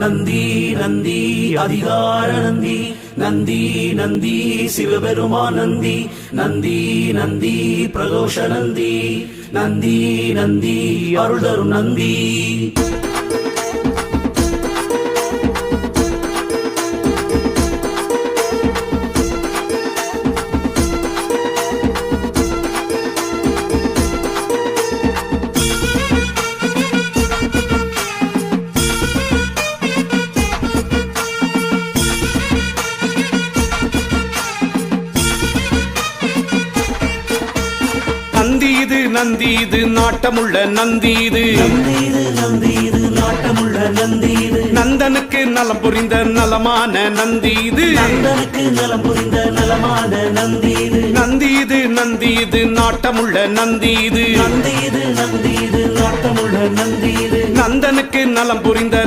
நந்தி நந்தி அதிகார நந்தி, நந்தி நந்தி சிவபெருமா நந்தி, நந்தி நந்தி பிரதோஷ நந்தி, நந்தி நந்தி அருள் தரும் நந்தி. நந்தி இது நாட்டமுள்ள நந்தி இது, நந்தி இது நாட்டமுள்ள நந்தி இது, நந்தனுக்கு நலம் புரிந்த நலமான நந்தி இது, நந்தனுக்கு நலம் புரிந்த நலமான நந்தி இது, நந்தி இது நாட்டமுள்ள நந்தி இது, நந்தி இது நாட்டமுள்ள நந்தி இது, நந்தனுக்கு நலம் புரிந்த